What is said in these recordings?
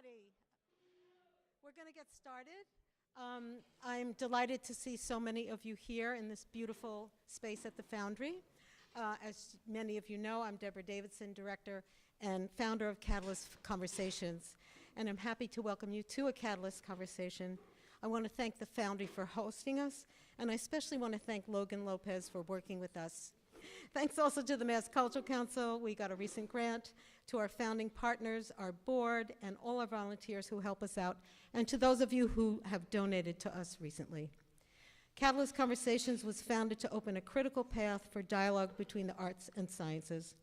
everybody. We're going to get started. I'm delighted to see so many of you here in this beautiful space at the Foundry. As many of you know, I'm Deborah Davidson, director and founder of Catalyst Conversations, and I'm happy to welcome you to a Catalyst Conversation. I want to thank the Foundry for hosting us, and I especially want to thank Logan Lopez for working with us. Thanks also to the Mass Cultural Council. We got a recent grant, to our founding partners, our board, and all our volunteers who help us out, and to those of you who have donated to us recently. Catalyst Conversations was founded to open a critical path for dialogue between the arts and sciences.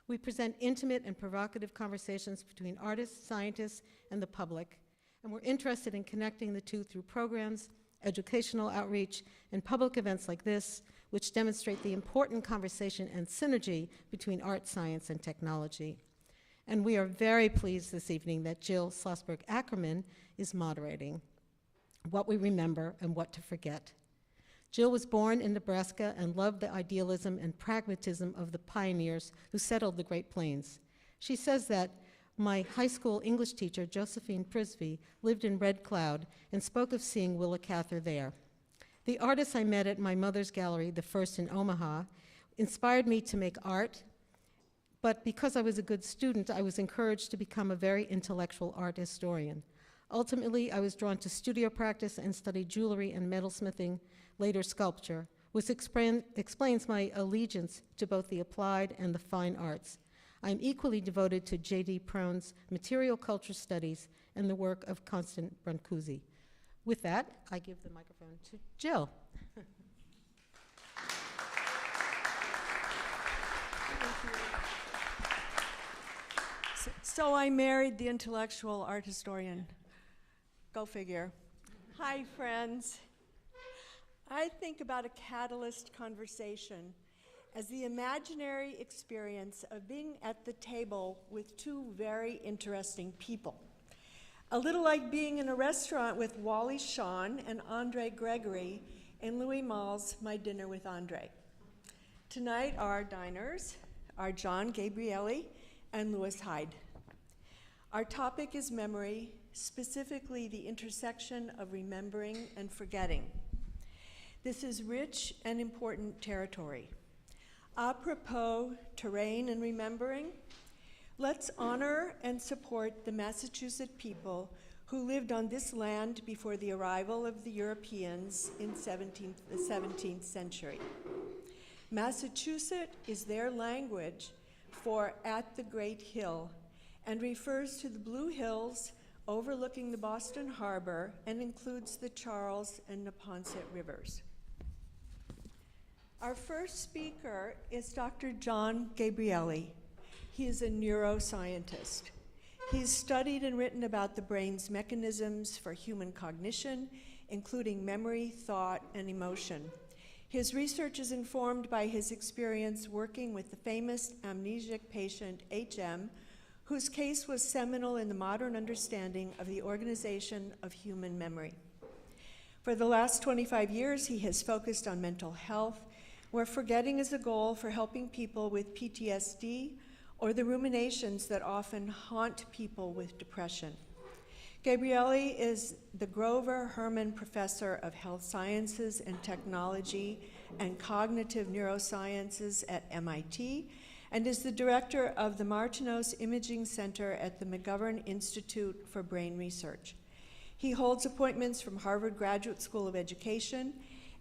We present intimate and provocative conversations between artists, scientists, and the public, and we're interested in connecting the two through programs, educational outreach, and public events like this, which demonstrate the important conversation and synergy between art, science, and technology. And we are very pleased this evening that Jill Slosburg-Ackerman is moderating What We Remember and What to Forget. Jill was born in Nebraska and loved the idealism and pragmatism of the pioneers who settled the Great Plains. She says that my high school English teacher, Josephine Prisby, lived in Red Cloud and spoke of seeing Willa Cather there. The artists I met at my mother's gallery, the first in Omaha, inspired me to make art, but because I was a good student, I was encouraged to become a very intellectual art historian. Ultimately, I was drawn to studio practice and studied jewelry and metalsmithing, later sculpture, which explains my allegiance to both the applied and the fine arts. I'm equally devoted to J.D. Prohn's material culture studies and the work of Constant Brancusi. With that, I give the microphone to Jill. So I married the intellectual art historian. Go figure. Hi, friends. I think about a catalyst conversation as the imaginary experience of being at the table with two very interesting people. A little like being in a restaurant with Wally Shawn and Andre Gregory in Louis Malle's My Dinner with Andre. Tonight our diners are John Gabrieli and Louis Hyde. Our topic is memory, specifically the intersection of remembering and forgetting. This is rich and important territory. Apropos terrain and remembering, let's honor and support the Massachusetts people who lived on this land before the arrival of the Europeans in the 17th century. Massachusetts is their language for at the Great Hill and refers to the Blue Hills overlooking the Boston Harbor and includes the Charles and Neponset rivers. Our first speaker is Dr. John Gabrieli. He is a neuroscientist. He's studied and written about the brain's mechanisms for human cognition, including memory, thought, and emotion. His research is informed by his experience working with the famous amnesic patient HM, whose case was seminal in the modern understanding of the organization of human memory. For the last 25 years, he has focused on mental health, where forgetting is a goal for helping people with PTSD or the ruminations that often haunt people with depression. Gabrieli is the Grover Herman Professor of Health Sciences and Technology and Cognitive Neurosciences at MIT and is the director of the Martinos Imaging Center at the McGovern Institute for Brain Research. He holds appointments from Harvard Graduate School of Education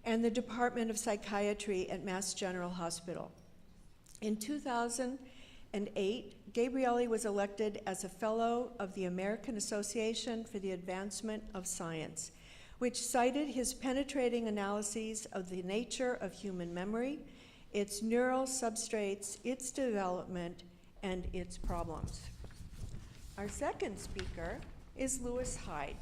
and the Department of Psychiatry at Mass General Hospital. In 2008, Gabrieli was elected as a Fellow of the American Association for the Advancement of Science, which cited his penetrating analyses of the nature of human memory, its neural substrates, its development, and its problems. Our second speaker is Louis Hyde,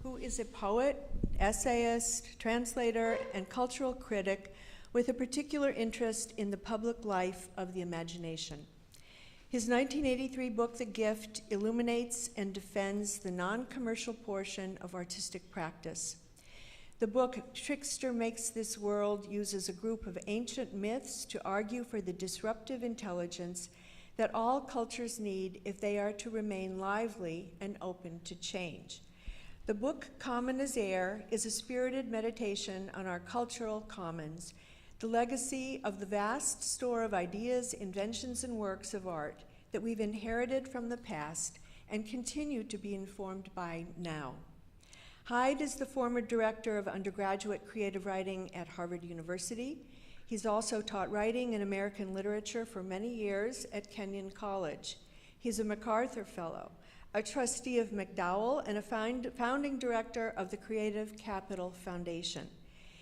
who is a poet, essayist, translator, and cultural critic with a particular interest in the public life of the imagination. His 1983 book, The Gift, illuminates and defends the non-commercial portion of artistic practice. The book, Trickster Makes This World, uses a group of ancient myths to argue for the disruptive intelligence that all cultures need if they are to remain lively and open to change. The book, Common as Air, is a spirited meditation on our cultural commons, the legacy of the vast store of ideas, inventions, and works of art that we've inherited from the past and continue to be informed by now. Hyde is the former director of undergraduate creative writing at Harvard University. He's also taught writing and American literature for many years at Kenyon College. He's a MacArthur Fellow, a trustee of MacDowell, and a founding director of the Creative Capital Foundation.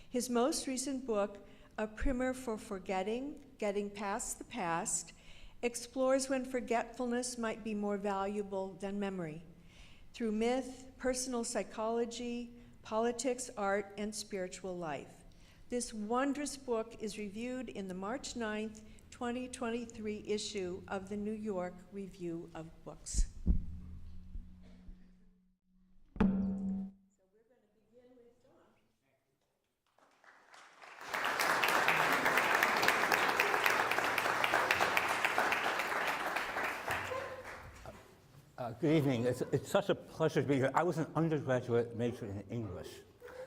His most recent book, A Primer for Forgetting, Getting Past the Past, explores when forgetfulness might be more valuable than memory, through myth, personal psychology, politics, art, and spiritual life. This wondrous book is reviewed in the March 9th, 2023 issue of the New York Review of Books. Good evening. It's such a pleasure to be here. I was an undergraduate major in English.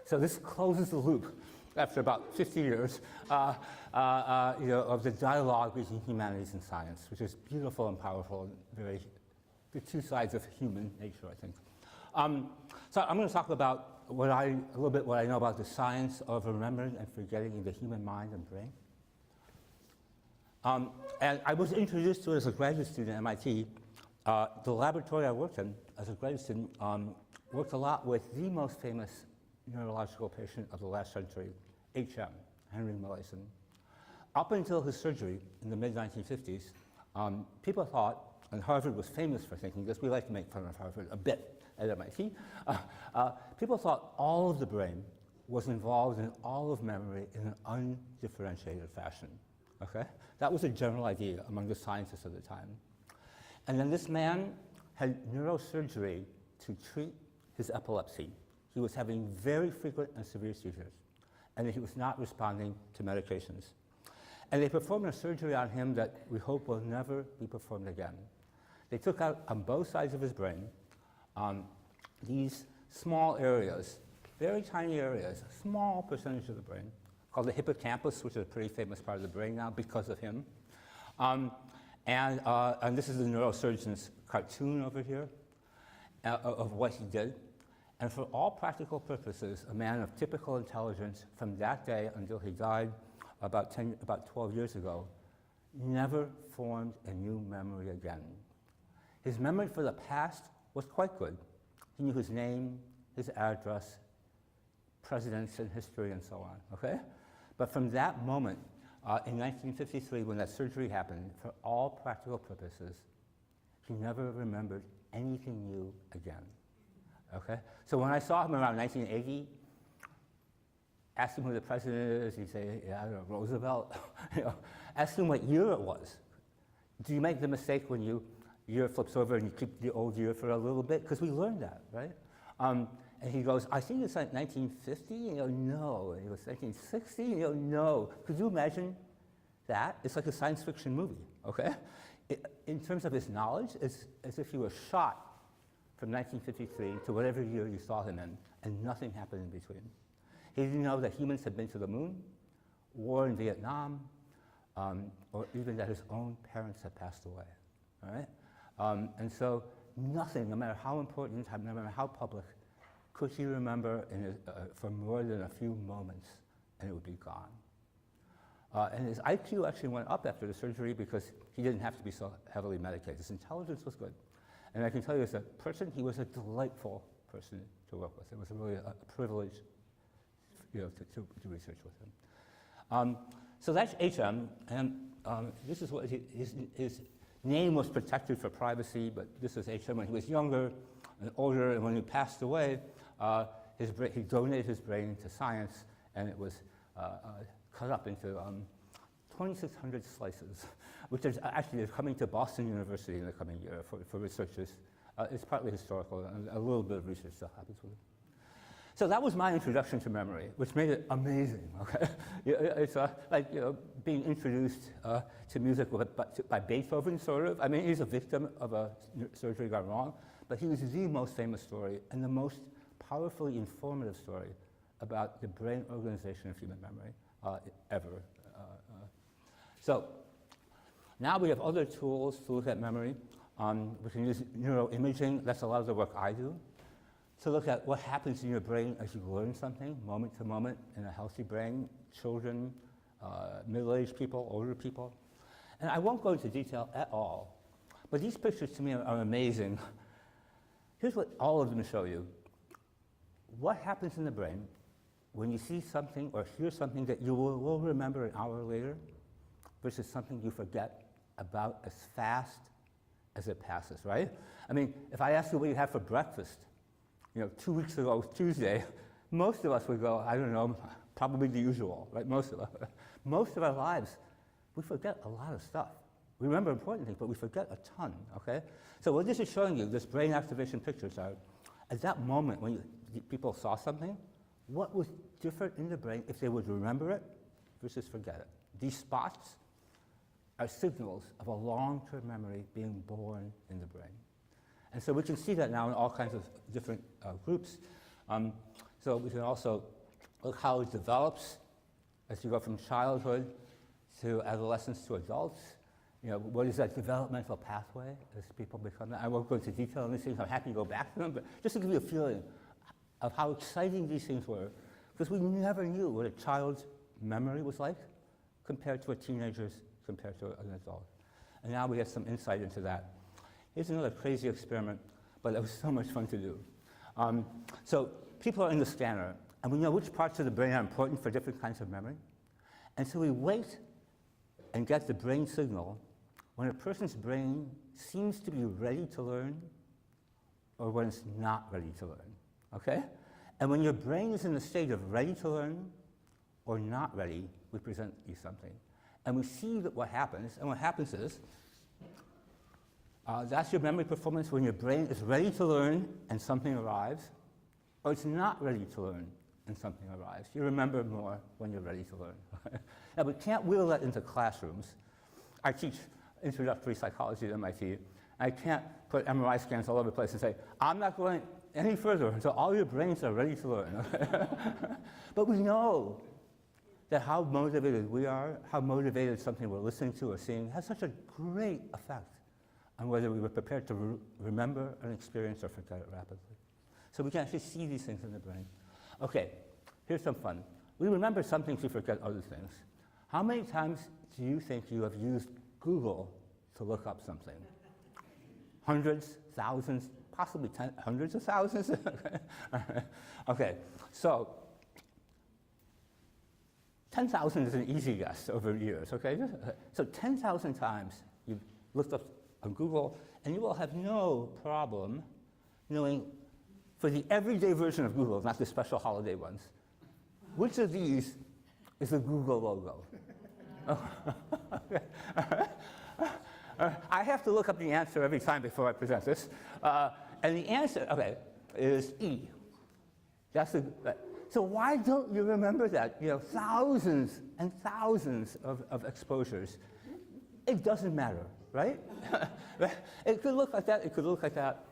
So this closes the loop after about 50 years of the dialogue between humanities and science, which is beautiful and powerful, and the two sides of human nature, I think. So I'm going to talk about a little bit what I know about the science of remembering and forgetting in the human mind and brain. And I was introduced to it as a graduate student at MIT. The laboratory I worked in as a graduate student worked a lot with the most famous neurological patient of the last century, HM, Henry Molaison. Up until his surgery in the mid-1950s, people thought, and Harvard was famous for thinking this, we like to make fun of Harvard a bit at MIT, people thought all of the brain was involved in all of memory in an undifferentiated fashion, okay? That was a general idea among the scientists of the time. And then this man had neurosurgery to treat his epilepsy. He was having very frequent and severe seizures, and he was not responding to medications. And they performed a surgery on him that we hope will never be performed again. They took out on both sides of his brain these small areas, very tiny areas, a small percentage of the brain, called the hippocampus, which is a pretty famous part of the brain now because of him. And this is the neurosurgeon's cartoon over here of what he did. And for all practical purposes, a man of typical intelligence from that day until he died about 12 years ago, never formed a new memory again. His memory for the past was quite good. He knew his name, his address, presidents in history, and so on, okay? But from that moment, in 1953, when that surgery happened, for all practical purposes, he never remembered anything new again, okay? So when I saw him around 1980, asked him who the president is, he'd say, yeah, I don't know, Roosevelt. Ask him what year it was. Do you make the mistake when year flips over and you keep the old year for a little bit? Because we learned that, right? And he goes, I think it's like 1950. No. And he goes, 1960. No. Could you imagine that? It's like a science fiction movie, okay? In terms of his knowledge, it's as if he was shot from 1953 to whatever year you saw him in, and nothing happened in between. He didn't know that humans had been to the moon, war in Vietnam, or even that his own parents had passed away, all right? And so nothing, no matter how important, no matter how public, could he remember for more than a few moments, and it would be gone. And his IQ actually went up after the surgery because he didn't have to be so heavily medicated. His intelligence was good. And I can tell you as a person, he was a delightful person to work with. It was really a privilege to research with him. So that's HM, and this is what his name was protected for privacy, but this is HM when he was younger and older, and when he passed away, he donated his brain to science, and it was cut up into 2,600 slices, which is actually coming to Boston University in the coming year for researchers. It's partly historical, and a little bit of research still happens with it. So that was my introduction to memory, which made it amazing. Okay, it's like being introduced to music by Beethoven, sort of. I mean, he's a victim of a surgery gone wrong, but he was the most famous story and the most powerfully informative story about the brain organization of human memory ever. So now we have other tools to look at memory. We can use neuroimaging. That's a lot of the work I do. To look at what happens in your brain as you learn something, moment to moment, in a healthy brain, children, middle-aged people, older people. And I won't go into detail at all, but these pictures to me are amazing. Here's what all of them show you. What happens in the brain when you see something or hear something that you will remember an hour later versus something you forget about as fast as it passes, right? I mean, if I ask you what you had for breakfast, 2 weeks ago was Tuesday, most of us would go, I don't know, probably the usual, right? Most of us. Most of our lives, we forget a lot of stuff. We remember important things, but we forget a ton, okay? So what this is showing you, this brain activation pictures are, at that moment when people saw something, what was different in the brain if they would remember it versus forget it. These spots are signals of a long-term memory being born in the brain. And so we can see that now in all kinds of different groups. So we can also look how it develops as you go from childhood to adolescence to adults. What is that developmental pathway as people become that? I won't go into detail on these things. I'm happy to go back to them, but just to give you a feeling of how exciting these things were, because we never knew what a child's memory was like compared to a teenager's, compared to an adult. And now we have some insight into that. Here's another crazy experiment, but it was so much fun to do. So people are in the scanner, and we know which parts of the brain are important for different kinds of memory. And so we wait and get the brain signal when a person's brain seems to be ready to learn or when it's not ready to learn, okay? And when your brain is in the state of ready to learn or not ready, we present you something. And we see that what happens, and what happens is, that's your memory performance when your brain is ready to learn and something arrives, or it's not ready to learn and something arrives. You remember more when you're ready to learn. Now, we can't wheel that into classrooms. I teach introductory psychology at MIT. I can't put MRI scans all over the place and say, I'm not going any further until all your brains are ready to learn. But we know that how motivated we are, how motivated something we're listening to or seeing has such a great effect on whether we were prepared to remember an experience or forget it rapidly. So we can actually see these things in the brain. Okay, here's some fun. We remember some things, we forget other things. How many times do you think you have used Google to look up something? Hundreds, thousands, possibly hundreds of thousands? Okay, so 10,000 is an easy guess over years, okay? So 10,000 times you've looked up on Google, and you will have no problem knowing, for the everyday version of Google, not the special holiday ones, which of these is the Google logo? I have to look up the answer every time before I present this. And the answer, okay, is E. That's the, so why don't you remember that? Thousands and thousands of exposures. It doesn't matter, right? It could look like that, it could look like that.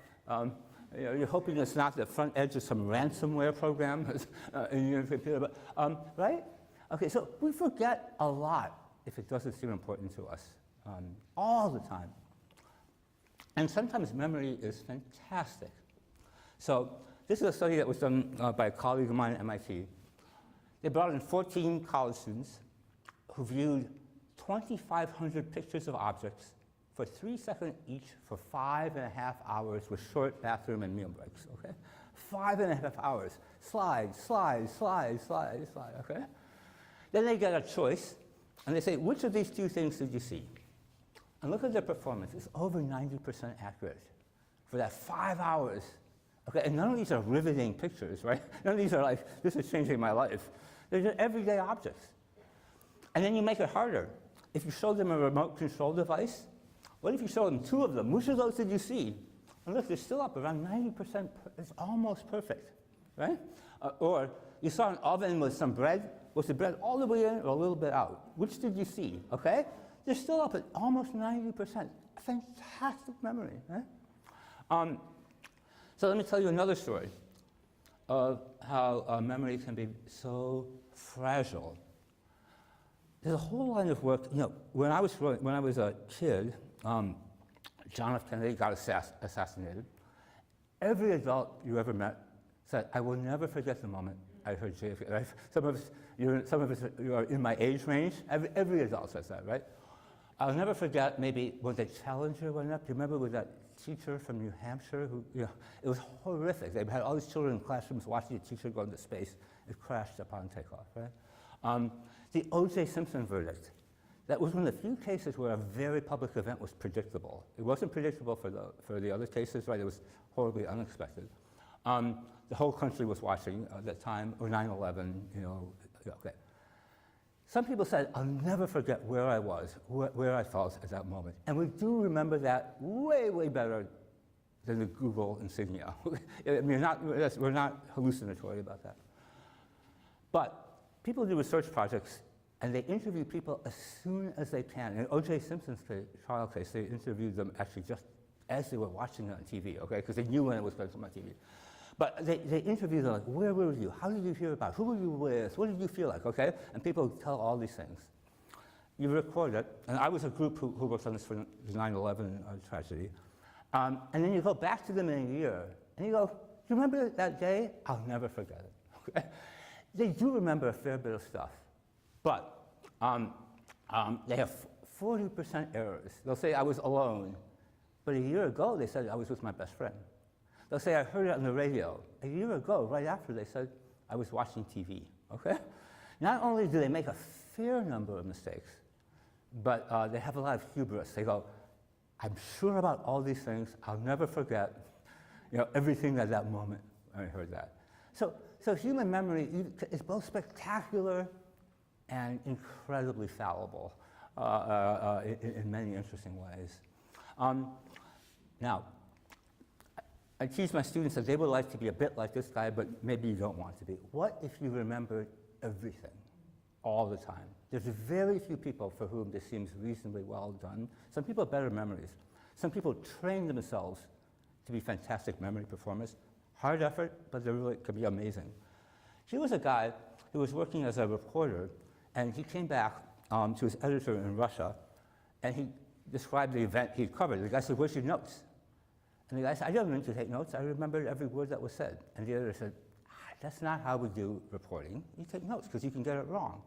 You're hoping it's not the front edge of some ransomware program in your computer, but, right? Okay, so we forget a lot if it doesn't seem important to us, all the time. And sometimes memory is fantastic. So this is a study that was done by a colleague of mine at MIT. They brought in 14 college students who viewed 2,500 pictures of objects for 3 seconds each for 5.5 hours with short bathroom and meal breaks, okay? 5.5 hours. Slide, slide, slide, slide, slide, okay? Then they get a choice, and they say, which of these 2 things did you see? And look at their performance. It's over 90% accurate for that 5 hours. Okay, and none of these are riveting pictures, right? None of these are like, this is changing my life. They're just everyday objects. And then you make it harder. If you show them a remote control device, what if you show them 2 of them? Which of those did you see? And look, they're still up around 90%. It's almost perfect, right? Or you saw an oven with some bread. Was the bread all the way in or a little bit out? Which did you see, okay? They're still up at almost 90%. Fantastic memory, right? So let me tell you another story of how memory can be so fragile. There's a whole line of work, when I was a kid, John F. Kennedy got assassinated. Every adult you ever met said, I will never forget the moment I heard JFK. Right? Some of us you are in my age range. Every adult says that, right? I'll never forget maybe when the Challenger went up. Do you remember with that teacher from New Hampshire who, it was horrific. They had all these children in classrooms watching the teacher go into space. It crashed upon takeoff, right? The O.J. Simpson verdict. That was one of the few cases where a very public event was predictable. It wasn't predictable for the other cases, right? It was horribly unexpected. The whole country was watching at that time, or 9/11, okay. Some people said, I'll never forget where I was, where I felt at that moment. And we do remember that way, way better than the Google insignia. I mean, we're not hallucinatory about that. But people do research projects, and they interview people as soon as they can. In O.J. Simpson's trial case, they interviewed them actually just as they were watching it on TV, okay? Because they knew when it was going to come on TV. But they interviewed them like, where were you? How did you hear about it? Who were you with? What did you feel like, okay? And people tell all these things. You record it, and I was a group who worked on this for the 9/11 tragedy. And then you go back to them in a year, and you go, do you remember that day? I'll never forget it, okay? They do remember a fair bit of stuff, but they have 40% errors. They'll say, I was alone, but a year ago they said I was with my best friend. They'll say, I heard it on the radio. A year ago, right after, they said, I was watching TV, okay? Not only do they make a fair number of mistakes, but they have a lot of hubris. They go, I'm sure about all these things. I'll never forget, everything at that moment when I heard that. So human memory is both spectacular and incredibly fallible in many interesting ways. Now, I teach my students that they would like to be a bit like this guy, but maybe you don't want to be. What if you remembered everything all the time? There's very few people for whom this seems reasonably well done. Some people have better memories. Some people train themselves to be fantastic memory performers. Hard effort, but they really could be amazing. Here was a guy who was working as a reporter, and he came back to his editor in Russia, and he described the event he'd covered. The guy said, where's your notes? And the guy said, I didn't mean to take notes. I remembered every word that was said. And the editor said, that's not how we do reporting. You take notes because you can get it wrong.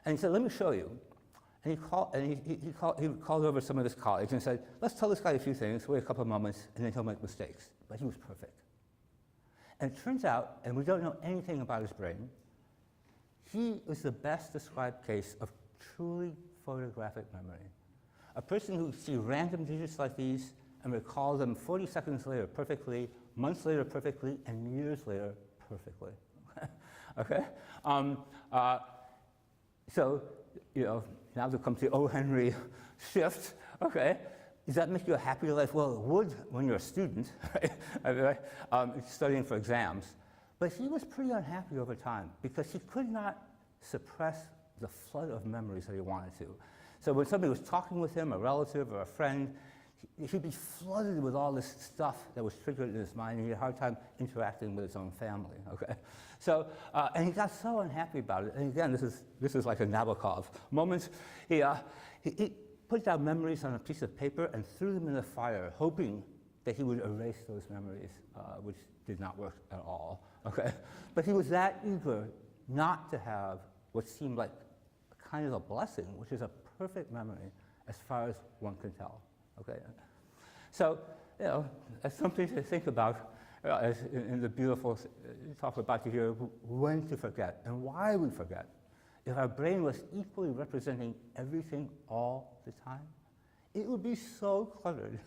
And he said, let me show you. And he called over some of his colleagues and said, let's tell this guy a few things, wait a couple of moments, and then he'll make mistakes. But he was perfect. And it turns out, and we don't know anything about his brain, he was the best described case of truly photographic memory. A person who sees random digits like these and recall them 40 seconds later perfectly, months later perfectly, and years later perfectly. Okay? So, now to come to the O. Henry shift, okay? Does that make you a happier life? Well, it would when you're a student, right? Studying for exams. But he was pretty unhappy over time because he could not suppress the flood of memories that he wanted to. So when somebody was talking with him, a relative or a friend, he'd be flooded with all this stuff that was triggered in his mind, and he had a hard time interacting with his own family, okay? So, and he got so unhappy about it. And again, this is like a Nabokov moment. He put down memories on a piece of paper and threw them in the fire, hoping that he would erase those memories, which did not work at all, okay? But he was that eager not to have what seemed like kind of a blessing, which is a perfect memory as far as one can tell. Okay, so that's something to think about as in the beautiful talk we're about to hear, when to forget and why we forget. If our brain was equally representing everything all the time, it would be so cluttered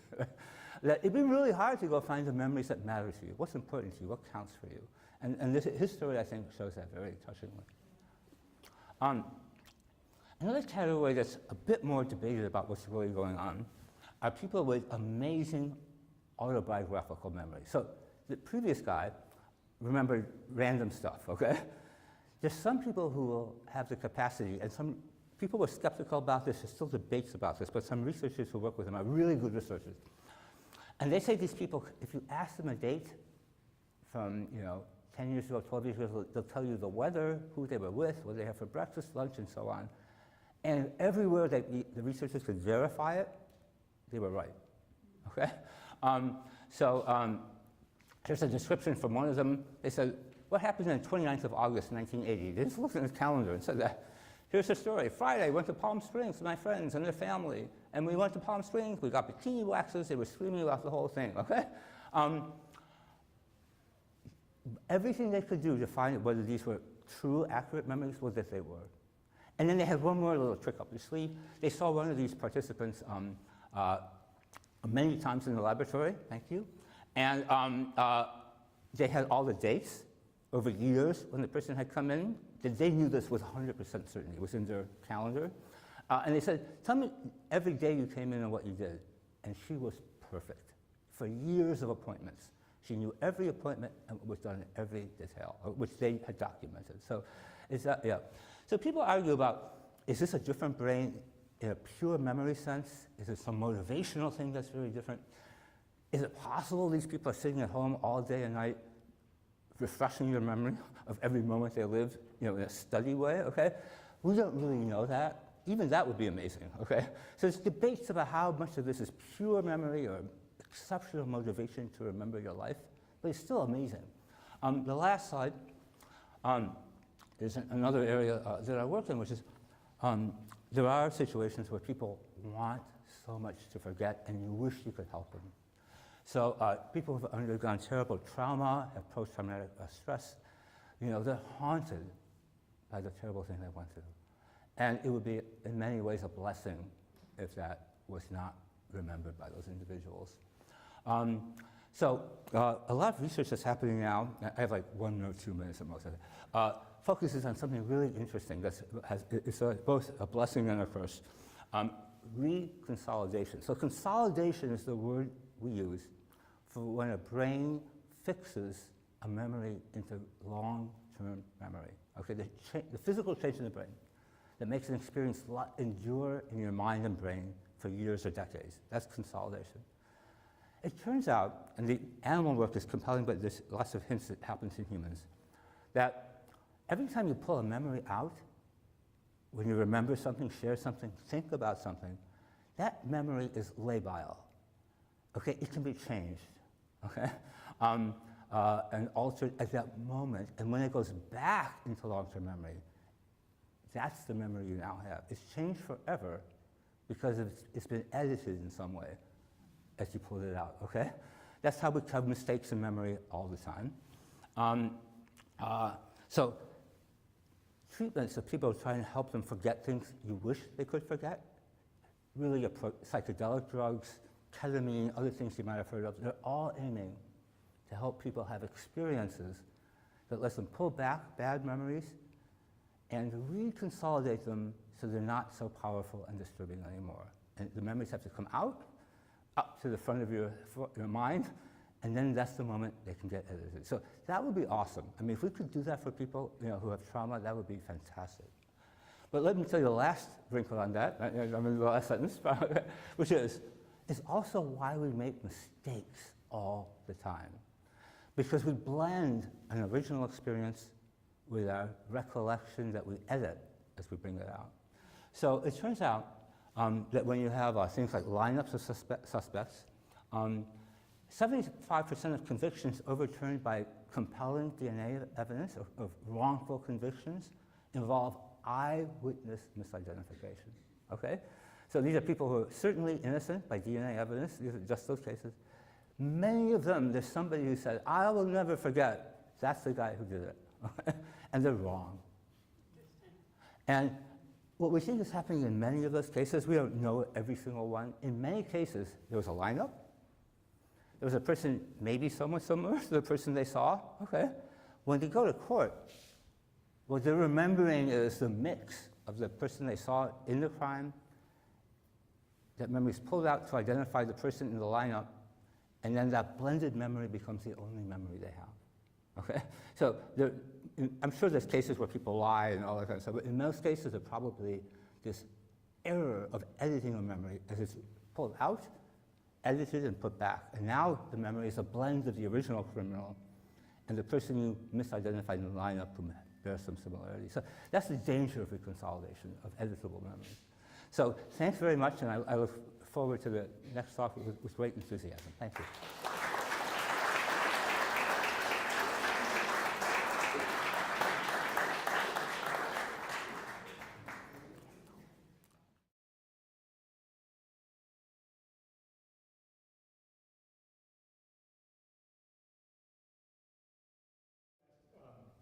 that it'd be really hard to go find the memories that matter to you, what's important to you, what counts for you. And his story, I think, shows that very touchingly. Another category that's a bit more debated about what's really going on are people with amazing autobiographical memory. So the previous guy, remember random stuff, okay? There's some people who will have the capacity, and some people were skeptical about this, there's still debates about this, but some researchers who work with them are really good researchers. And they say these people, if you ask them a date from, 10 years ago, 12 years ago, they'll tell you the weather, who they were with, what they had for breakfast, lunch, and so on. And everywhere that the researchers could verify it, they were right, okay? Here's a description from one of them. They said, what happened on the 29th of August, 1980? They just looked at the calendar and said that. Here's the story. Friday, I went to Palm Springs with my friends and their family. And we went to Palm Springs, we got bikini waxes, they were screaming about the whole thing, okay? Everything they could do to find whether these were true, accurate memories was that they were. And then they had one more little trick up their sleeve. They saw one of these participants many times in the laboratory, thank you. And they had all the dates over years when the person had come in. They knew this with 100% certainty. It was in their calendar. And they said, tell me every day you came in and what you did. And she was perfect for years of appointments. She knew every appointment and what was done in every detail, which they had documented. So, So people argue about, is this a different brain in a pure memory sense? Is it some motivational thing that's very different? Is it possible these people are sitting at home all day and night refreshing their memory of every moment they lived, in a study way, okay? We don't really know that. Even that would be amazing, okay? So there's debates about how much of this is pure memory or exceptional motivation to remember your life, but it's still amazing. The last slide is another area that I work in, which is there are situations where people want so much to forget and you wish you could help them. So people who have undergone terrible trauma, have post-traumatic stress, they're haunted by the terrible thing they went through. And it would be, in many ways, a blessing if that was not remembered by those individuals. A lot of research that's happening now, I have like 1 or 2 minutes at most of it, focuses on something really interesting that's both a blessing and a curse. Reconsolidation. So consolidation is the word we use for when a brain fixes a memory into long-term memory. Okay, the physical change in the brain that makes an experience endure in your mind and brain for years or decades. That's consolidation. It turns out, and the animal work is compelling, but there's lots of hints that happens in humans, that every time you pull a memory out, when you remember something, share something, think about something, that memory is labile. Okay, it can be changed, okay, and altered at that moment. And when it goes back into long-term memory, that's the memory you now have. It's changed forever because it's been edited in some way as you pulled it out, okay? That's how we have mistakes in memory all the time. So treatments of people trying to help them forget things you wish they could forget, really psychedelic drugs, ketamine, other things you might have heard of, they're all aiming to help people have experiences that let them pull back bad memories and reconsolidate them so they're not so powerful and disturbing anymore. And the memories have to come out, up to the front of your mind, and then that's the moment they can get edited. So that would be awesome. I mean, if we could do that for people who have trauma, that would be fantastic. But let me tell you the last wrinkle on that, I mean the last sentence, which is also why we make mistakes all the time. Because we blend an original experience with our recollection that we edit as we bring it out. So it turns out that when you have things like lineups of suspects, 75% of convictions overturned by compelling DNA evidence of wrongful convictions involve eyewitness misidentification, okay? So these are people who are certainly innocent by DNA evidence. These are just those cases. Many of them, there's somebody who said, I will never forget, that's the guy who did it, and they're wrong. And what we think is happening in many of those cases, we don't know every single one. In many cases, there was a lineup. There was a person, maybe somewhat similar to the person they saw, okay? When they go to court, what they're remembering is the mix of the person they saw in the crime. That memory is pulled out to identify the person in the lineup, and then that blended memory becomes the only memory they have, Okay? So I'm sure there's cases where people lie and all that kind of stuff, but in most cases, there's probably this error of editing a memory as it's pulled out, edited, and put back. And now the memory is a blend of the original criminal and the person you misidentified in the lineup who bears some similarity. So that's the danger of the consolidation of editable memories. So thanks very much, and I look forward to the next talk with great enthusiasm. Thank you.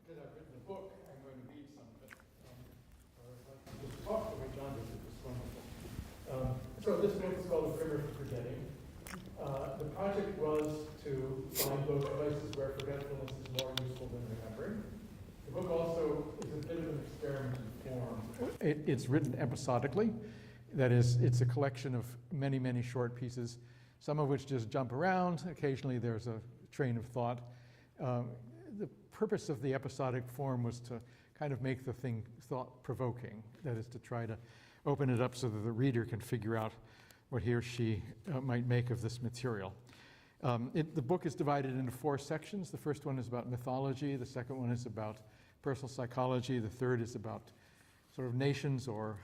Because I've written a book, I'm going to read some of it. This talk the way John did it was wonderful. So this book is called The Primer for Forgetting. The project was to find those places where forgetfulness is more useful than remembering. The book also is a bit of an experiment in form. It's written episodically. That is, it's a collection of many, many short pieces, some of which just jump around. Occasionally there's a train of thought. The purpose of the episodic form was to kind of make the thing thought-provoking. That is, to try to open it up so that the reader can figure out what he or she might make of this material. The book is divided into 4 sections. The first one is about mythology. The second one is about personal psychology. The third is about sort of nations or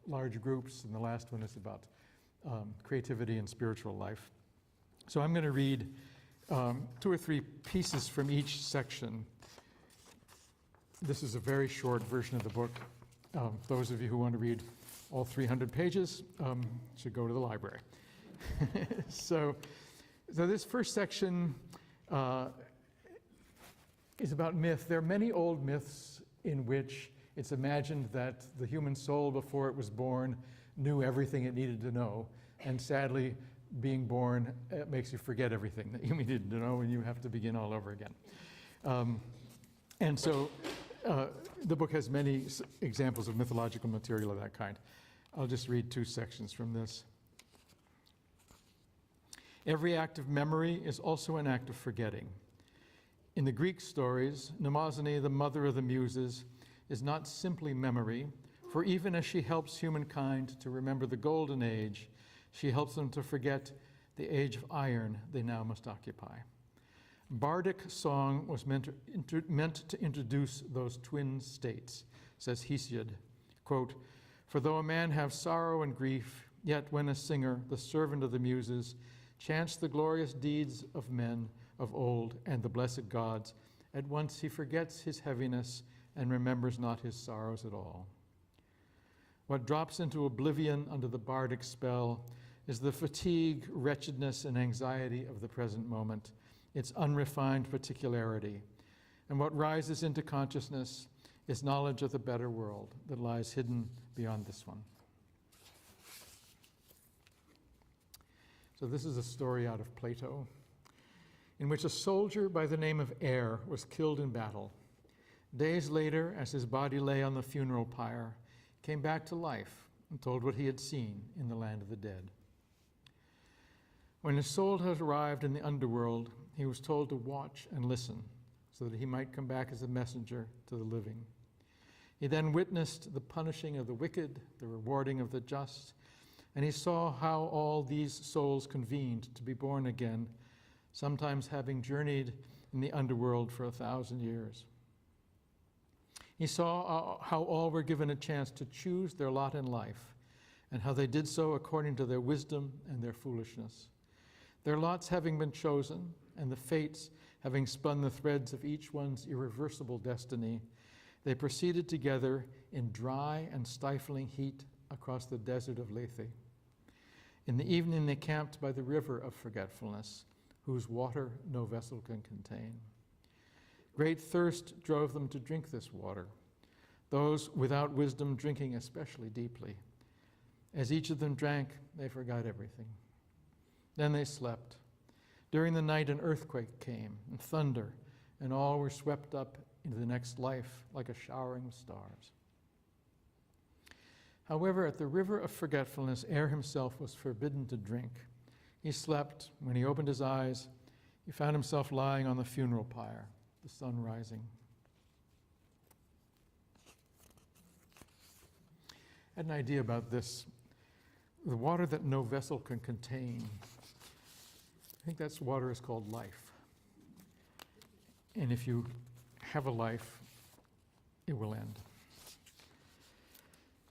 large groups. And the last one is about creativity and spiritual life. So I'm going to read 2 or 3 pieces from each section. This is a very short version of the book. Those of you who want to read all 300 pages should go to the library. So this first section is about myth. There are many old myths in which it's imagined that the human soul before it was born knew everything it needed to know, and sadly, being born makes you forget everything that you needed to know, and you have to begin all over again. And so the book has many examples of mythological material of that kind. I'll just read 2 sections from this. Every act of memory is also an act of forgetting. In the Greek stories, Mnemosyne, the mother of the Muses, is not simply memory, for even as she helps humankind to remember the golden age, she helps them to forget the age of iron they now must occupy. Bardic song was meant to introduce those twin states, says Hesiod, quote, "For though a man have sorrow and grief, yet when a singer, the servant of the Muses, chants the glorious deeds of men of old and the blessed gods, at once he forgets his heaviness and remembers not his sorrows at all. What drops into oblivion under the bardic spell is the fatigue, wretchedness, and anxiety of the present moment, its unrefined particularity. And what rises into consciousness is knowledge of the better world that lies hidden beyond this one." So this is a story out of Plato, in which a soldier by the name of Air was killed in battle. Days later, as his body lay on the funeral pyre, came back to life and told what he had seen in the land of the dead. When his soul had arrived in the underworld, he was told to watch and listen so that he might come back as a messenger to the living. He then witnessed the punishing of the wicked, the rewarding of the just, and he saw how all these souls convened to be born again, sometimes having journeyed in the underworld for 1,000 years. He saw how all were given a chance to choose their lot in life, and how they did so according to their wisdom and their foolishness. Their lots having been chosen, and the fates having spun the threads of each one's irreversible destiny, they proceeded together in dry and stifling heat across the desert of Lethe. In the evening they camped by the river of forgetfulness, whose water no vessel can contain. Great thirst drove them to drink this water, those without wisdom drinking especially deeply. As each of them drank, they forgot everything. Then they slept. During the night an earthquake came, and thunder, and all were swept up into the next life like a showering of stars. However, at the river of forgetfulness, Air himself was forbidden to drink. He slept. When he opened his eyes, he found himself lying on the funeral pyre, the sun rising. I had an idea about this. The water that no vessel can contain. I think that's water is called life. And if you have a life, it will end.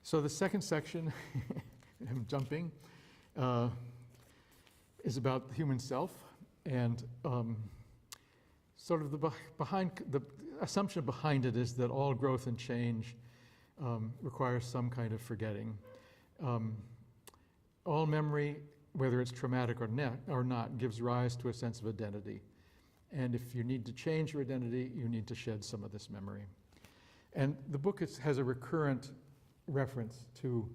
So the second section, I'm jumping, is about the human self, and sort of the assumption behind it is that all growth and change requires some kind of forgetting. All memory, whether it's traumatic or not, gives rise to a sense of identity. And if you need to change your identity, you need to shed some of this memory. And the book has a recurrent reference to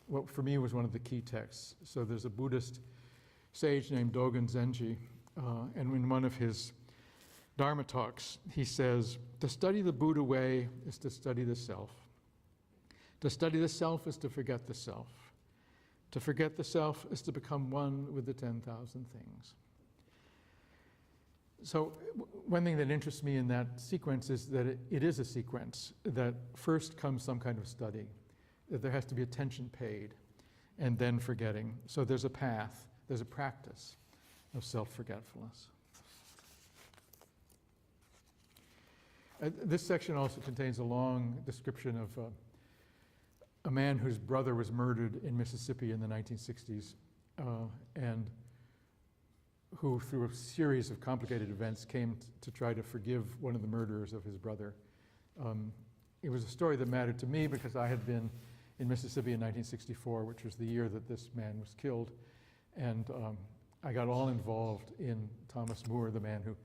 what for me was one of the key texts. So there's a Buddhist sage named Dogen Zenji, and in one of his Dharma talks, he says, to study the Buddha way is to study the self. To study the self is to forget the self. To forget the self is to become one with the 10,000 things. So one thing that interests me in that sequence is that it is a sequence, that first comes some kind of study, that there has to be attention paid, and then forgetting. So there's a path, there's a practice of self-forgetfulness. This section also contains a long description of a man whose brother was murdered in Mississippi in the 1960s, and who, through a series of complicated events, came to try to forgive one of the murderers of his brother. It was a story that mattered to me because I had been in Mississippi in 1964, which was the year that this man was killed, and I got all involved in Thomas Moore, the man who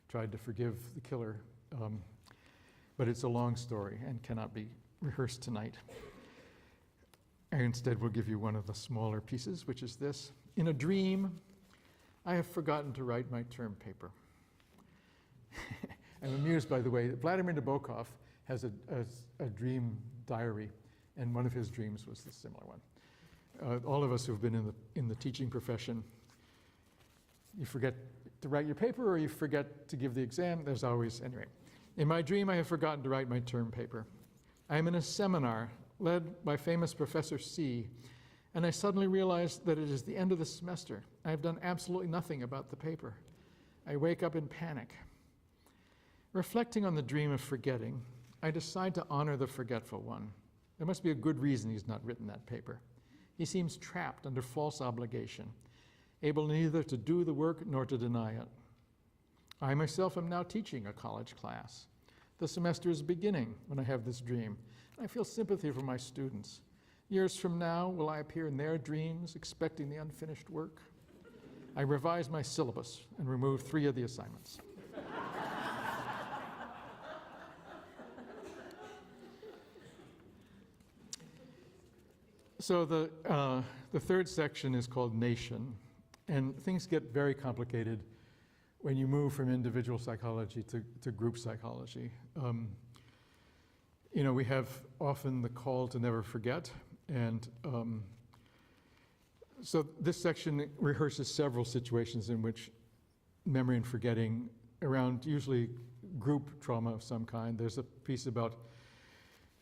tried to forgive the killer. But it's a long story and cannot be rehearsed tonight. I instead will give you one of the smaller pieces, which is this. In a dream, I have forgotten to write my term paper. I'm amused, by the way, that Vladimir Nabokov has a dream diary, and one of his dreams was a similar one. All of us who've been in the teaching profession, you forget to write your paper or you forget to give the exam. There's always, anyway. In my dream, I have forgotten to write my term paper. I am in a seminar led by famous Professor C, and I suddenly realize that it is the end of the semester. I have done absolutely nothing about the paper. I wake up in panic. Reflecting on the dream of forgetting, I decide to honor the forgetful one. There must be a good reason he's not written that paper. He seems trapped under false obligation, able neither to do the work nor to deny it. I myself am now teaching a college class. The semester is beginning when I have this dream. I feel sympathy for my students. Years from now, will I appear in their dreams expecting the unfinished work? I revise my syllabus and remove 3 of the assignments. So the third section is called Nation, and things get very complicated when you move from individual psychology to group psychology. We have often the call to never forget, and so this section rehearses several situations in which memory and forgetting around usually group trauma of some kind. There's a piece about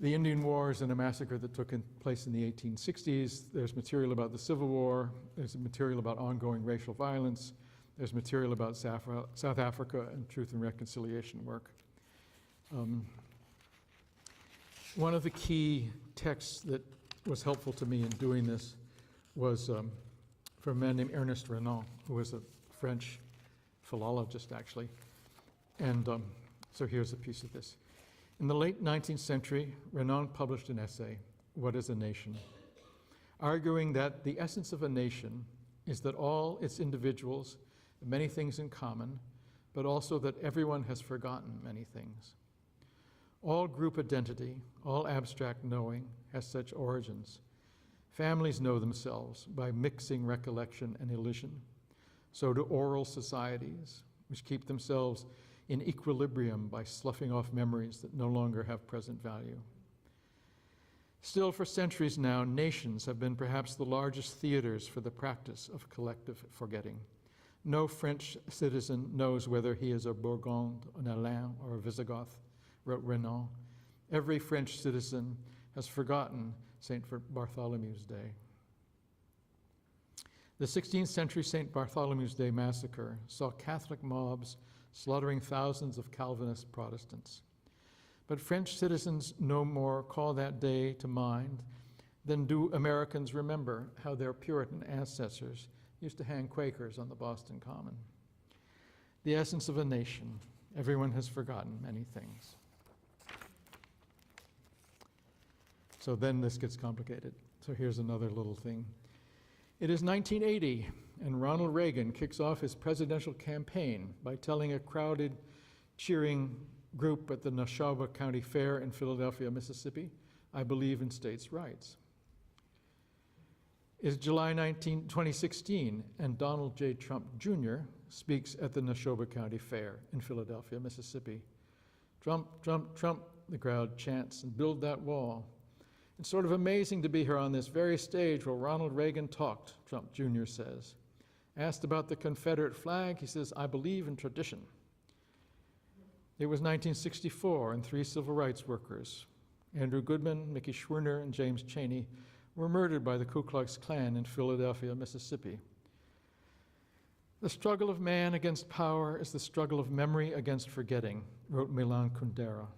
the Indian Wars and a massacre that took place in the 1860s. There's material about the Civil War. There's material about ongoing racial violence. There's material about South Africa and truth and reconciliation work. One of the key texts that was helpful to me in doing this was from a man named Ernest Renan, who was a French philologist, actually. And so here's a piece of this. In the late 19th century, Renan published an essay, What is a Nation?, arguing that the essence of a nation is that all its individuals have many things in common, but also that everyone has forgotten many things. All group identity, all abstract knowing has such origins. Families know themselves by mixing recollection and illusion. So do oral societies, which keep themselves in equilibrium by sloughing off memories that no longer have present value. Still, for centuries now, nations have been perhaps the largest theaters for the practice of collective forgetting. No French citizen knows whether he is a Bourgogne, an Alain, or a Visigoth, wrote Renan. Every French citizen has forgotten St. Bartholomew's Day. The 16th century St. Bartholomew's Day massacre saw Catholic mobs slaughtering thousands of Calvinist Protestants. But French citizens no more call that day to mind than do Americans remember how their Puritan ancestors used to hang Quakers on the Boston Common. The essence of a nation. Everyone has forgotten many things. So then this gets complicated. So here's another little thing. It is 1980, and Ronald Reagan kicks off his presidential campaign by telling a crowded, cheering group at the Neshoba County Fair in Philadelphia, Mississippi, "I believe in states' rights." It's July 2016, and Donald J. Trump Jr. speaks at the Neshoba County Fair in Philadelphia, Mississippi. "Trump, Trump, Trump," the crowd chants, "and build that wall." It's sort of amazing to be here on this very stage where Ronald Reagan talked, Trump Jr. says. Asked about the Confederate flag, he says, "I believe in tradition." It was 1964, and 3 civil rights workers, Andrew Goodman, Mickey Schwerner, and James Chaney, were murdered by the Ku Klux Klan in Philadelphia, Mississippi. "The struggle of man against power is the struggle of memory against forgetting," wrote Milan Kundera.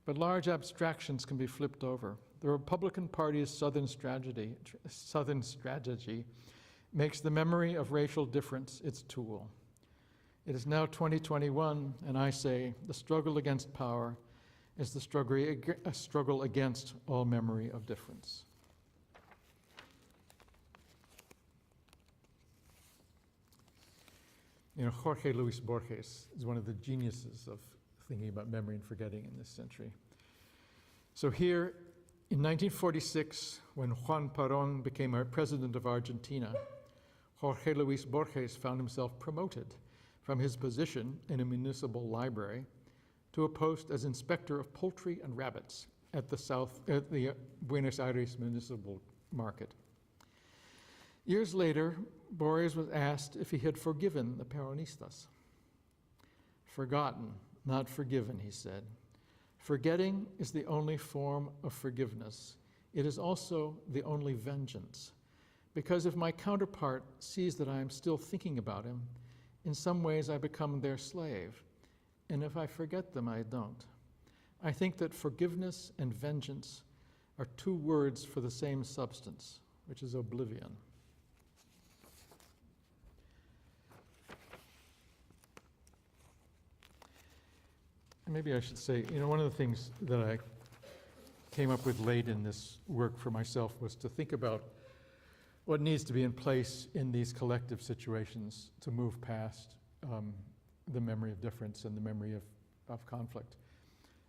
But large abstractions can be flipped over. The Republican Party's Southern strategy makes the memory of racial difference its tool. It is now 2021, and I say the struggle against power is a struggle against all memory of difference. Jorge Luis Borges is one of the geniuses of thinking about memory and forgetting in this century. So here, in 1946, when Juan Perón became our president of Argentina, Jorge Luis Borges found himself promoted from his position in a municipal library to a post as inspector of poultry and rabbits at the Buenos Aires Municipal Market. Years later, Borges was asked if he had forgiven the Peronistas. "Forgotten, not forgiven," he said. "Forgetting is the only form of forgiveness. It is also the only vengeance. Because if my counterpart sees that I am still thinking about him, in some ways I become their slave. And if I forget them, I don't. I think that forgiveness and vengeance are 2 words for the same substance, which is oblivion." And maybe I should say, one of the things that I came up with late in this work for myself was to think about what needs to be in place in these collective situations to move past the memory of difference and the memory of conflict.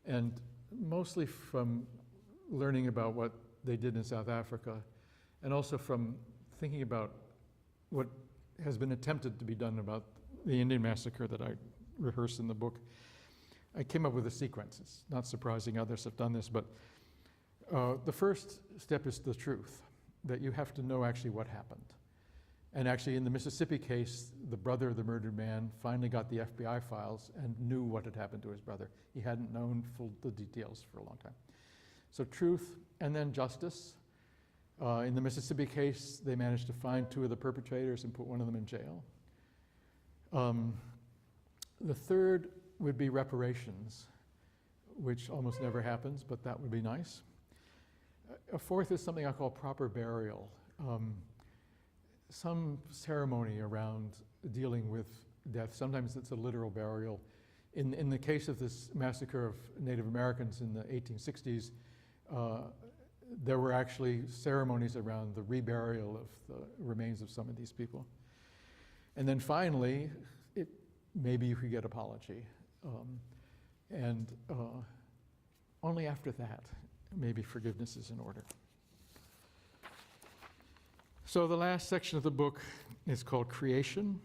And mostly from learning about what they did in South Africa, and also from thinking about what has been attempted to be done about the Indian massacre that I rehearse in the book, I came up with a sequence. It's not surprising others have done this, but the first step is the truth, that you have to know actually what happened. And actually in the Mississippi case, the brother of the murdered man finally got the FBI files and knew what had happened to his brother. He hadn't known the details for a long time. So truth, and then justice. In the Mississippi case, they managed to find 2 of the perpetrators and put one of them in jail. The third would be reparations, which almost never happens, but that would be nice. A fourth is something I call proper burial. Some ceremony around dealing with death. Sometimes it's a literal burial. In the case of this massacre of Native Americans in the 1860s, there were actually ceremonies around the reburial of the remains of some of these people. And then finally, maybe you could get apology. Only after that, maybe forgiveness is in order. So the last section of the book is called Creation.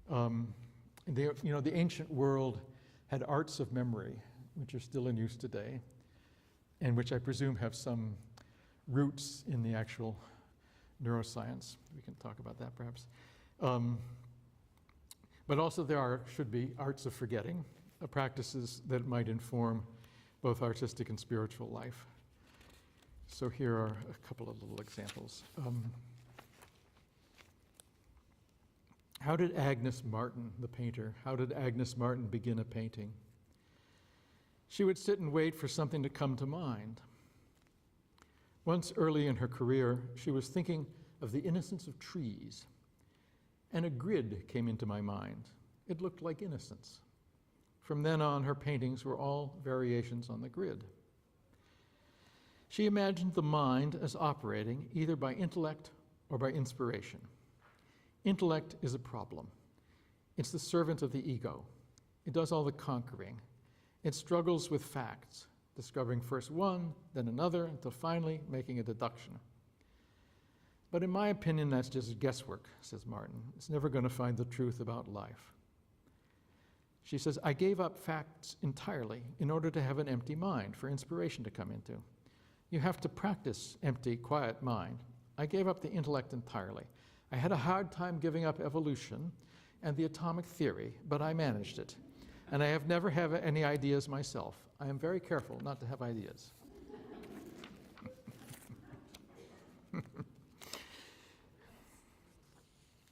The ancient world had arts of memory, which are still in use today, and which I presume have some roots in the actual neuroscience. We can talk about that perhaps. But also should be arts of forgetting, practices that might inform both artistic and spiritual life. So here are a couple of little examples. How did Agnes Martin, the painter, how did Agnes Martin begin a painting? She would sit and wait for something to come to mind. Once early in her career, she was thinking of the innocence of trees, and a grid came into my mind. It looked like innocence. From then on, her paintings were all variations on the grid. She imagined the mind as operating either by intellect or by inspiration. Intellect is a problem. It's the servant of the ego. It does all the conquering. It struggles with facts, discovering first one, then another, until finally making a deduction. But in my opinion, that's just guesswork, says Martin. It's never going to find the truth about life. She says, I gave up facts entirely in order to have an empty mind for inspiration to come into. You have to practice empty, quiet mind. I gave up the intellect entirely. I had a hard time giving up evolution and the atomic theory, but I managed it. And I have never had any ideas myself. I am very careful not to have ideas.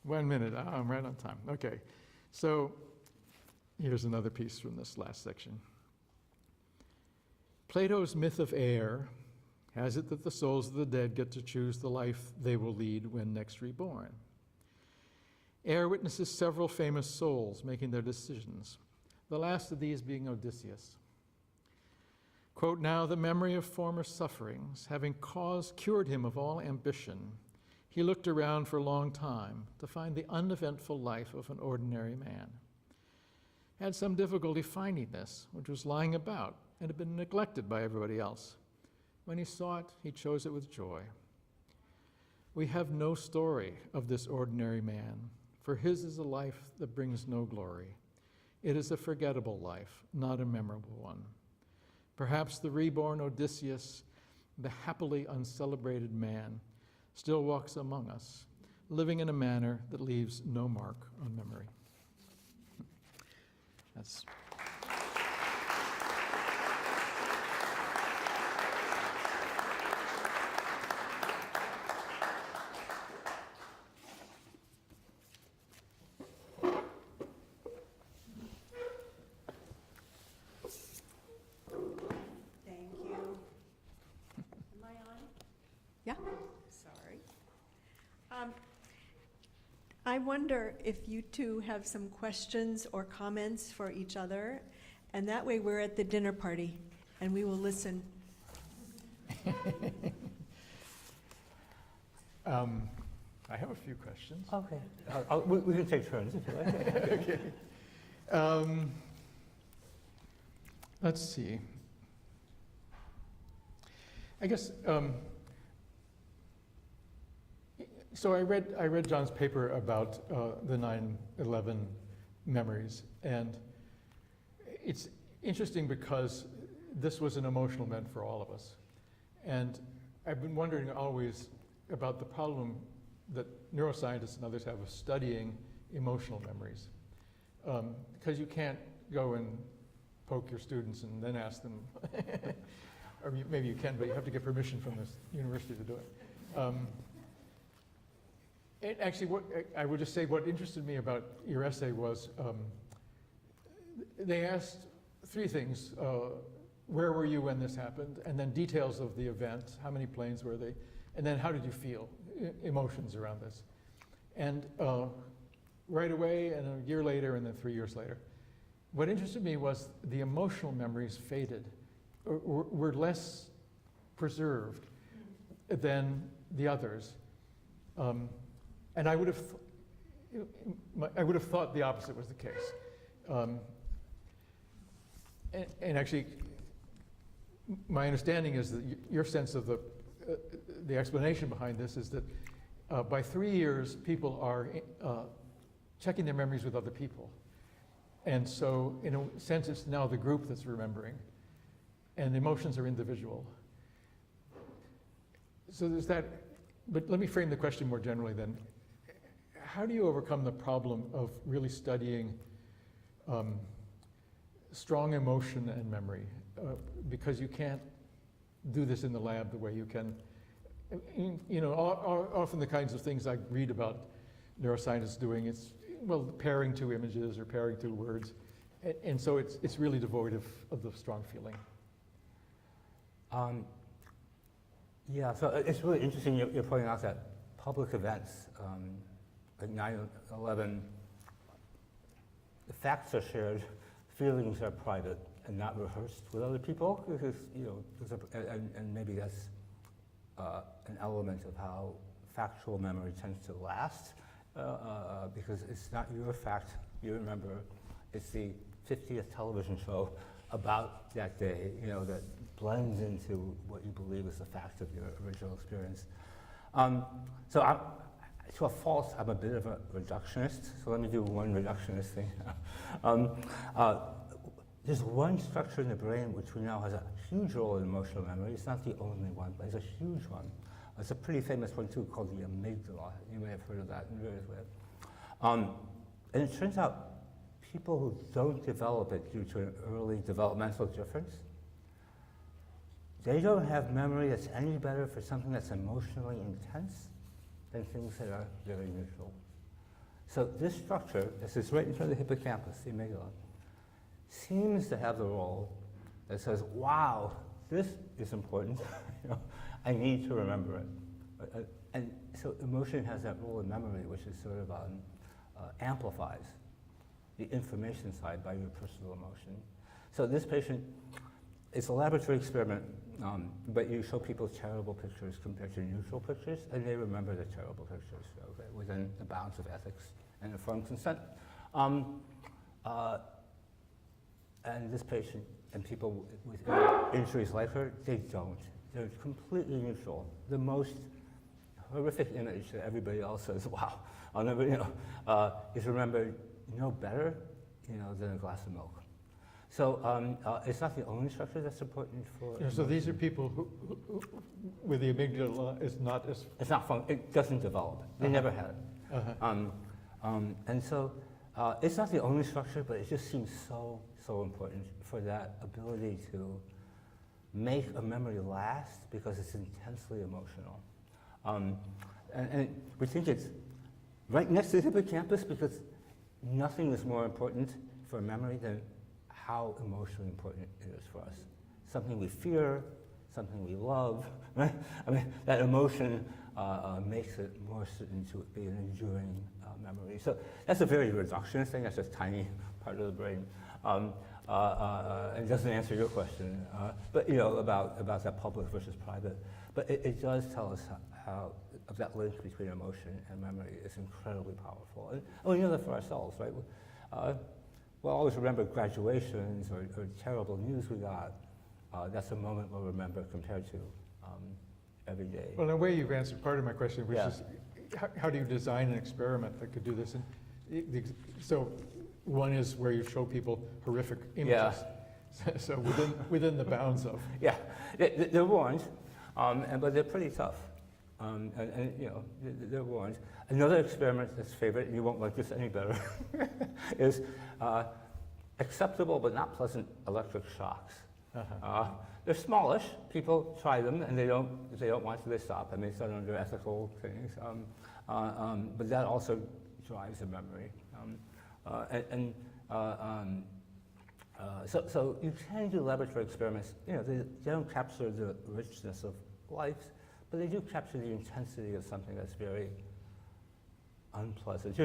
One minute, I'm right on time. Okay, so here's another piece from this last section. Plato's myth of air has it that the souls of the dead get to choose the life they will lead when next reborn. Air witnesses several famous souls making their decisions, the last of these being Odysseus. Quote, now the memory of former sufferings, having cured him of all ambition, he looked around for a long time to find the uneventful life of an ordinary man. Had some difficulty finding this, which was lying about and had been neglected by everybody else. When he saw it, he chose it with joy. We have no story of this ordinary man, for his is a life that brings no glory. It is a forgettable life, not a memorable one. Perhaps the reborn Odysseus, the happily uncelebrated man, still walks among us, living in a manner that leaves no mark on memory. That's... I wonder if you two have some questions or comments for each other, and that way we're at the dinner party, and we will listen. I have a few questions. Okay. We can take turns if you like. Okay. Let's see. I guess, so I read John's paper about the 9/11 memories, and it's interesting because this was an emotional event for all of us. And I've been wondering always about the problem that neuroscientists and others have of studying emotional memories. Because you can't go and poke your students and then ask them, or maybe you can, but you have to get permission from this university to do it. Actually, I would just say what interested me about your essay was they asked three things. Where were you when this happened? And then details of the event. How many planes were they? And then how did you feel? Emotions around this. And right away, and a year later, and then 3 years later. What interested me was the emotional memories faded, or were less preserved than the others. And I would have thought the opposite was the case. And actually, my understanding is that your sense of the explanation behind this is that by 3 years, people are checking their memories with other people. And so, in a sense, it's now the group that's remembering, and the emotions are individual. So there's that, but let me frame the question more generally then. how do you overcome the problem of really studying strong emotion and memory? Because you can't do this in the lab the way you can. You know, often the kinds of things I read about neuroscientists doing, it's, well, pairing two images or pairing two words. And so it's really devoid of the strong feeling. Yeah, so it's really interesting you're pointing out that public events, like 9/11, the facts are shared, feelings are private and not rehearsed with other people, because, you know, and maybe that's an element of how factual memory tends to last, because it's not your fact you remember, it's the 50th television show about that day, you know, that blends into what you believe is the fact of your original experience. So to a fault, I'm a bit of a reductionist, so let me do one reductionist thing. There's one structure in the brain which we know has a huge role in emotional memory. It's not the only one, but it's a huge one. It's a pretty famous one too, called the amygdala. You may have heard of that in various ways. And it turns out people who don't develop it due to an early developmental difference, they don't have memory that's any better for something that's emotionally intense than things that are very neutral. So this structure, this is right in front of the hippocampus, the amygdala, seems to have the role that says, wow, this is important, you know, I need to remember it. And so emotion has that role in memory, which is sort of amplifies the information side by your personal emotion. So this patient, it's a laboratory experiment, but you show people terrible pictures compared to neutral pictures, and they remember the terrible pictures, okay, within the bounds of ethics and informed consent. And this patient and people with injuries like her, they don't. They're completely neutral. The most horrific image that everybody else says, wow, I'll never, you know, is remembered no better, you know, than a glass of milk. So it's not the only structure that's important for. Yeah, so these are people who with the amygdala is not as. It's not fun. It doesn't develop. They never had it. And so it's not the only structure, but it just seems so important for that ability to make a memory last because it's intensely emotional. And we think it's right next to the hippocampus because nothing is more important for memory than how emotionally important it is for us. Something we fear, something we love, right? I mean, that emotion makes it more certain to be an enduring memory. So that's a very reductionist thing, that's just a tiny part of the brain. It doesn't answer your question, but you know, about that public versus private. But it does tell us how that link between emotion and memory is incredibly powerful. And we know that for ourselves, right? We'll always remember graduations or terrible news we got. That's a moment we'll remember compared to every day. Well, in a way, you've answered part of my question, which Yeah. is how do you design an experiment that could do this? And so one is where you show people horrific images. Yeah. So within the bounds of. Yeah, they're warned, but they're pretty tough. And you know, they're warned. Another experiment that's favorite, and you won't like this any better, is acceptable but not pleasant electric shocks. They're smallish. People try them, and if they don't want to, they stop. I mean, it's done under ethical things. But that also drives the memory. So you can do laboratory experiments. You know, they don't capture the richness of life, but they do capture the intensity of something that's very unpleasant.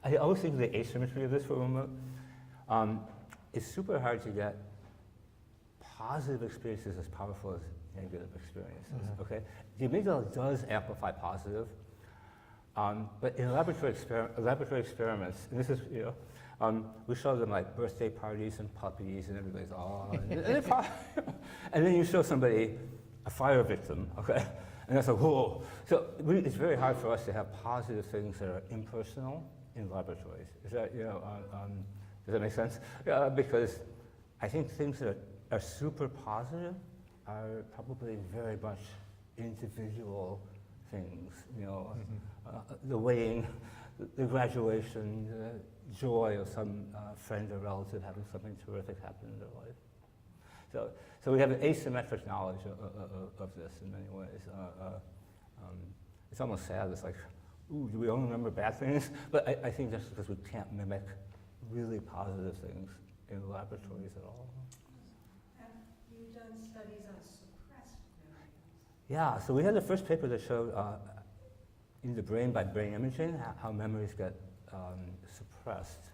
I always think of the asymmetry of this for a moment. It's super hard to get positive experiences as powerful as negative experiences, okay? The amygdala does amplify positive, but in laboratory experiments, and this is, you know, we show them like birthday parties and puppies and everybody's, oh, and then you show somebody a fire victim, okay? And that's like, whoa. So it's very hard for us to have positive things that are impersonal in laboratories. Is that, you know, does that make sense? Because I think things that are super positive are probably very much individual things, you know, the weighing the graduation, the joy of some friend or relative having something terrific happen in their life. So we have an asymmetric knowledge of this in many ways. It's almost sad. It's like, ooh, do we only remember bad things? But I think that's because we can't mimic really positive things in laboratories at all. Have you done studies on suppressed memories? Yeah, so we had the first paper that showed in the brain by brain imaging how memories get suppressed.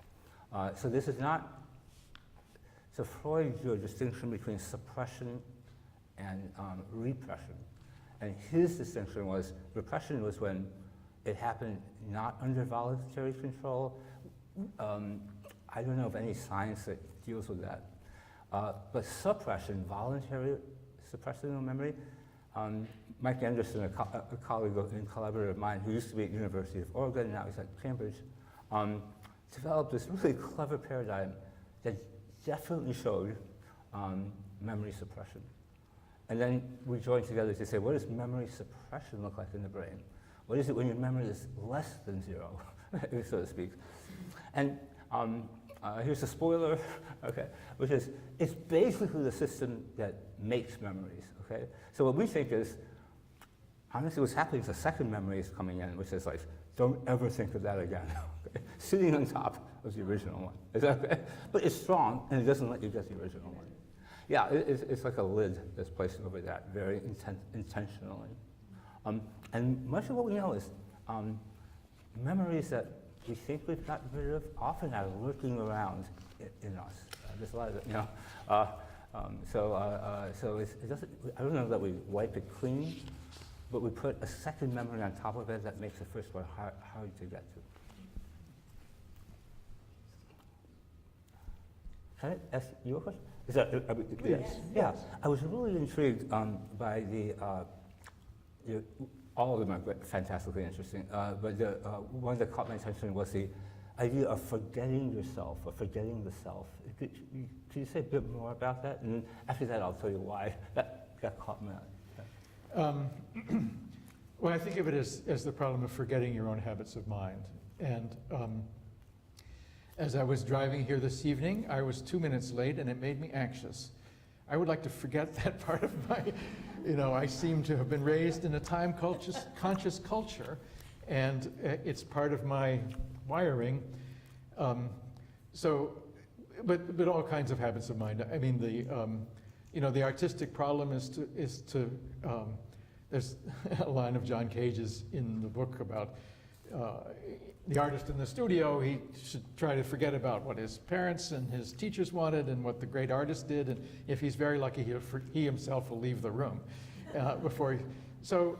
So this is not, so Freud drew a distinction between suppression and repression. And his distinction was, repression was when it happened not under voluntary control. I don't know of any science that deals with that. But suppression, voluntary suppression of memory, Mike Anderson, a colleague and collaborator of mine who used to be at the University of Oregon, now he's at Cambridge, developed this really clever paradigm that definitely showed memory suppression. And then we joined together to say, what does memory suppression look like in the brain? What is it when your memory is less than 0, so to speak? And here's a spoiler, okay, which is, it's basically the system that makes memories, okay? So what we think is, honestly, what's happening is the second memory is coming in, which is like, don't ever think of that again, okay? Sitting on top of the original one, is that okay? But it's strong, and it doesn't let you get the original one. Yeah, it's like a lid that's placed over that very intentionally. And much of what we know is memories that we think we've gotten rid of often are lurking around in us. There's a lot of it, you know. So it doesn't, I don't know that we wipe it clean, but we put a second memory on top of it that makes the first one hard to get to. Can I ask you a question? Is that, Yes. Yeah, I was really intrigued by all of them are fantastically interesting, but the one that caught my attention was the idea of forgetting yourself or forgetting the self. Could you say a bit more about that? And after that, I'll tell you why that caught my eye. Well, I think of it as the problem of forgetting your own habits of mind. And as I was driving here this evening, I was 2 minutes late, and it made me anxious. I would like to forget that part of my, I seem to have been raised in a time-conscious culture, and it's part of my wiring. But all kinds of habits of mind. I mean, the artistic problem is to there's a line of John Cage's in the book about the artist in the studio. He should try to forget about what his parents and his teachers wanted and what the great artist did, and if he's very lucky, he himself will leave the room before he. So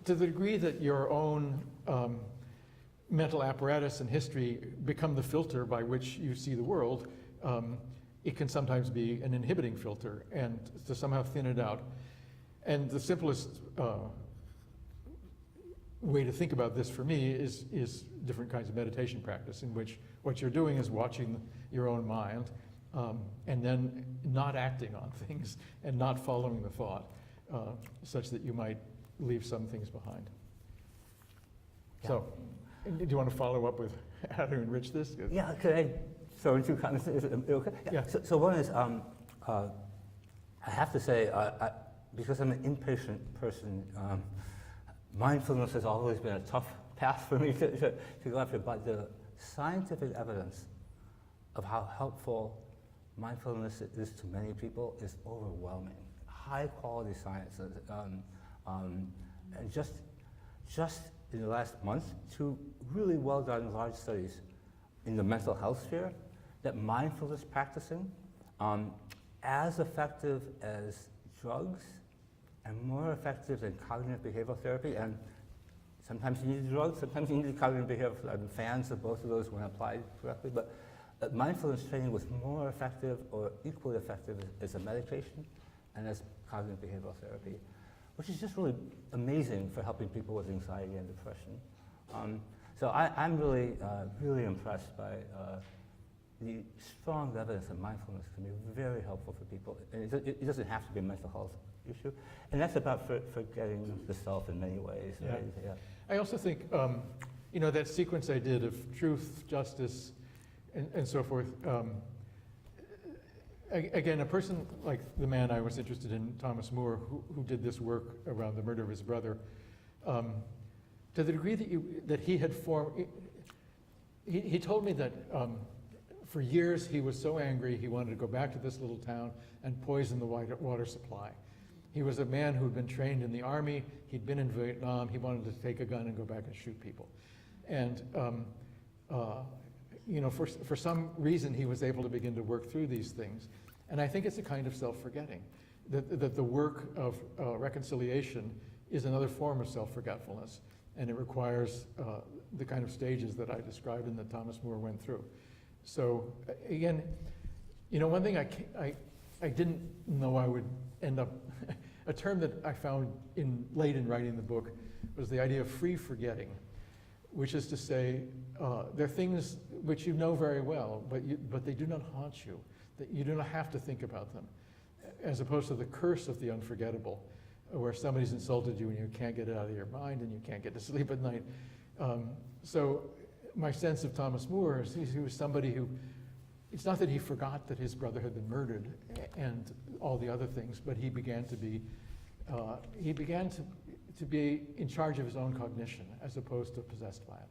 to the degree that your own mental apparatus and history become the filter by which you see the world, it can sometimes be an inhibiting filter, and to somehow thin it out. And the simplest way to think about this for me is different kinds of meditation practice, in which what you're doing is watching your own mind and then not acting on things and not following the thought, such that you might leave some things behind. Yeah. So, do you want to follow up with how to enrich this? Yeah, could I throw in 2 comments? Is it okay? Yeah. So one is, I have to say, because I'm an impatient person, mindfulness has always been a tough path for me to go after, but the scientific evidence of how helpful mindfulness is to many people is overwhelming. High quality science. And just in the last month, 2 really well done large studies in the mental health sphere that mindfulness practicing as effective as drugs and more effective than cognitive behavioral therapy. And sometimes you need drugs, sometimes you need cognitive behavioral therapy. I'm fans of both of those when applied correctly, but mindfulness training was more effective or equally effective as a medication and as cognitive behavioral therapy, which is just really amazing for helping people with anxiety and depression. So I'm really, really impressed by the strong evidence that mindfulness can be very helpful for people. And it doesn't have to be a mental health issue. And that's about forgetting the self in many ways. Yeah. Right? Yeah. I also think you know, that sequence I did of truth, justice, and so forth. Again, a person like the man I was interested in, Thomas Moore, who did this work around the murder of his brother, to the degree that he had formed, he told me that for years he was so angry he wanted to go back to this little town and poison the water supply. He was a man who had been trained in the army, he'd been in Vietnam, he wanted to take a gun and go back and shoot people. And you know, for some reason he was able to begin to work through these things. And I think it's a kind of self-forgetting, that the work of reconciliation is another form of self-forgetfulness, and it requires the kind of stages that I described and that Thomas Moore went through. So again, you know, one thing I didn't know I would end up, a term that I found late in writing the book was the idea of free forgetting, which is to say, there are things which you know very well, but they do not haunt you, that you do not have to think about them, as opposed to the curse of the unforgettable, where somebody's insulted you and you can't get it out of your mind and you can't get to sleep at night. So my sense of Thomas Moore is he was somebody who, it's not that he forgot that his brother had been murdered and all the other things, but he began to be in charge of his own cognition as opposed to a possessed lad.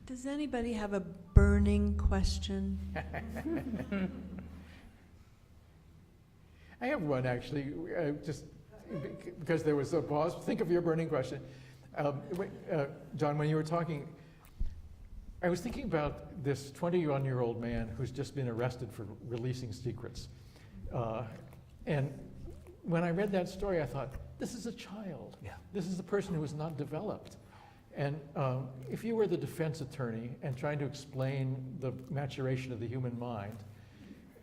Does anybody have a burning question? I have one, actually, just because there was a pause. Think of your burning question. John, when you were talking, I was thinking about this 21-year-old man who's just been arrested for releasing secrets. And when I read that story, I thought, this is a child. Yeah. This is a person who is not developed. And if you were the defense attorney and trying to explain the maturation of the human mind,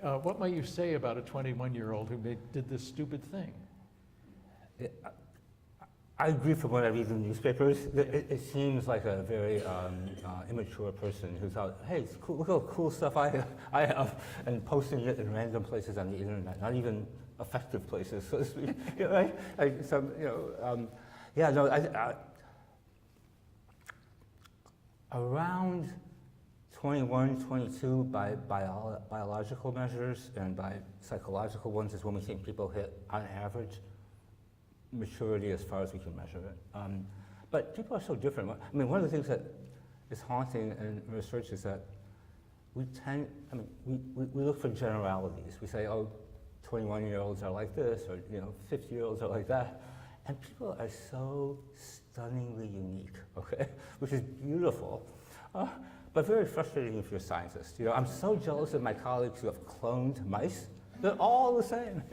what might you say about a 21-year-old who did this stupid thing? I agree from what I read in the newspapers. It seems like a very immature person who's out, hey, it's cool, look at all the cool stuff I have, and posting it in random places on the internet, not even effective places, so to speak. You know, right? Yeah, no, around 21, 22, by biological measures and by psychological ones is when we think people hit, on average, maturity as far as we can measure it. But people are so different. I mean, one of the things that is haunting in research is that we look for generalities. We say, oh, 21-year-olds are like this, or 50-year-olds are like that. And people are so stunningly unique, okay? Which is beautiful, but very frustrating if you're a scientist. I'm so jealous of my colleagues who have cloned mice. They're all the same.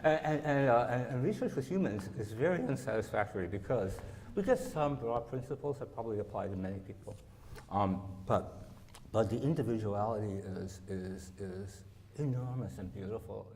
And research with humans is very unsatisfactory because we get some broad principles that probably apply to many people. But the individuality is enormous and beautiful.